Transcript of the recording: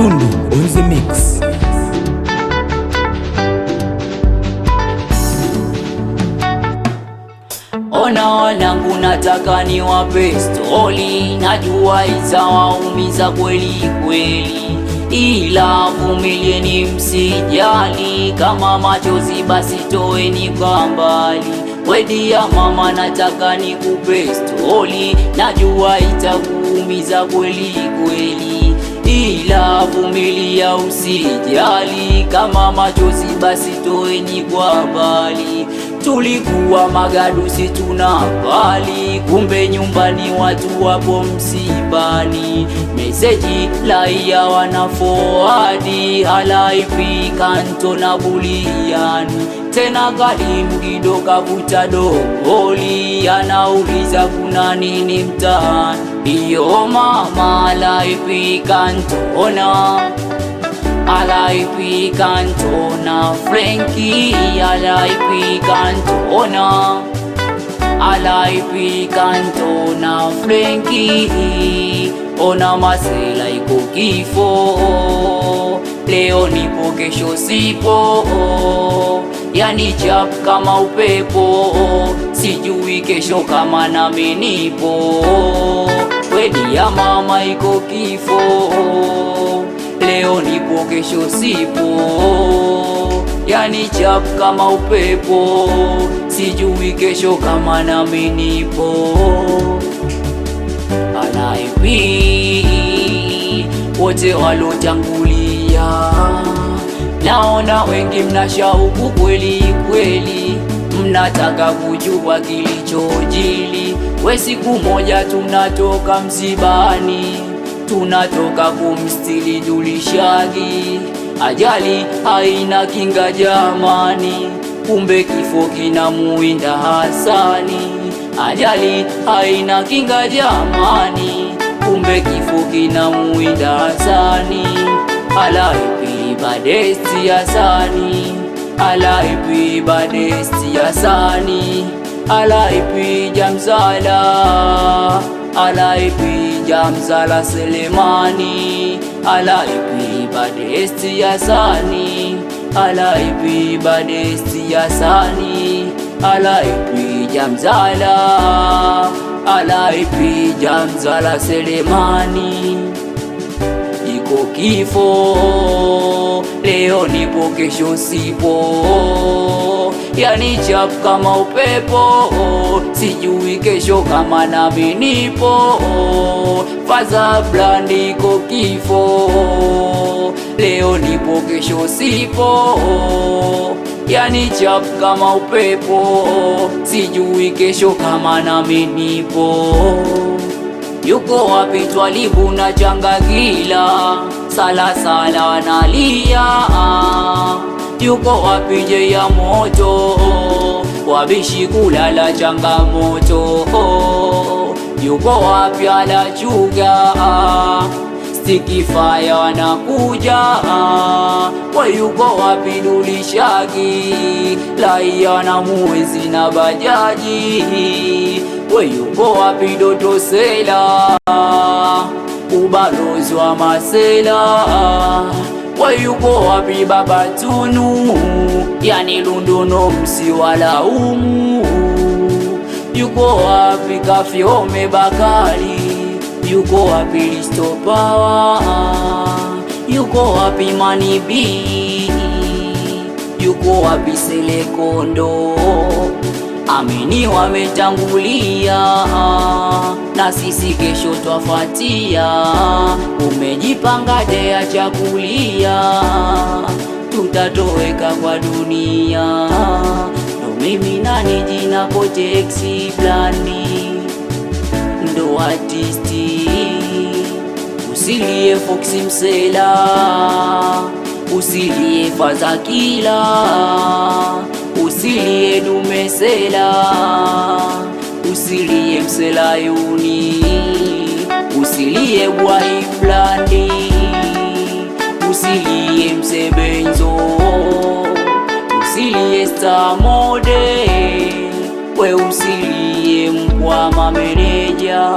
Lundu on the mix. Ona wanangu, nataka niwape stori, najua itawaumiza kweli kweli, ila vumilieni, msijali. Kama machozi basi toeni kwa mbali. Wedi ya mama, nataka nikupe stori, najua itakuumiza kweli kweli, ila vumilia, usijali. Kama machozi basi toeni kwa mbali. Tulikuwa magadusi tunapali, kumbe nyumbani watu wapo msibani. Meseji laia wanafoadi, halaipi kanto na buliani. Tena Karim Gido kavuta dogoli, anauliza kuna nini mtaani. Iyo mama, halaipi kantona, halaipi kantona. Frankie halaipi kantona, halaipi kantona. Frankie ona masela iko kifo, leo nipo kesho sipo, yani chap kama upepo, sijui kesho kama nami nipo. Wedi ya mama iko kifo, leo nipo kesho sipo, yani chap kama upepo, sijui kesho kama nami nipo. Halaipi wote walotangulia, naona wengi mna shauku kweli kweli, mnataka kujua kilichojili. We siku moja tunatoka msibani, tunatoka kumstili Dulishagi. Ajali haina kinga jamani, kumbe kifo kinamuinda Hasani. Ajali haina kinga jamani, kumbe kifo kinamuinda Hasani. Halaipi badesti Hasani, halaipi badesti Hasani. Halaipi Jamzala, halaipi Jamzala Selemani. Halaipi badesti Hasani, halaipi badesti Hasani. Halaipi Jamzala, halaipi Jamzala Selemani. Iko kifo, leo nipo kesho sipo, yani chap kama upepo, sijui kesho kama nami nipo. Faza Blandi iko kifo, leo nipo kesho sipo, yani chap kama upepo, sijui kesho kama nami nipo. Yuko wapi Twalibu na Changagila, Sala Sala wanalia. Yuko wapi Je ya moto, wabishi kulala changamoto. Yuko wapi Ala Chuga, Sticky Fire wanakuja. We yuko wapi Dulishagi, laia na muwezi na bajaji. We yuko wapi Doto Sela, ubalozi wa Masela. We yuko wapi Baba Tunu, yani Lunduno msiwalaumu. Yuko wapi Kafyome Bakari, yuko wapi Listo Power. Yuko wapi Mani B, yuko wapi Sele Kondo. Amini wametangulia, na sisi kesho twafatia. Umejipanga dea chakulia, tutatoweka kwa dunia. No mimi nani jina kote Exi Blandi, ndo artisti. Usilie Foxy Msela, usilie Fazakila, usilie Dumesela, usilie Mselayuni, usilie Bwai Blandi, usilie Msebenzo, usilie Star Mode, we usilie Mkwama meneja.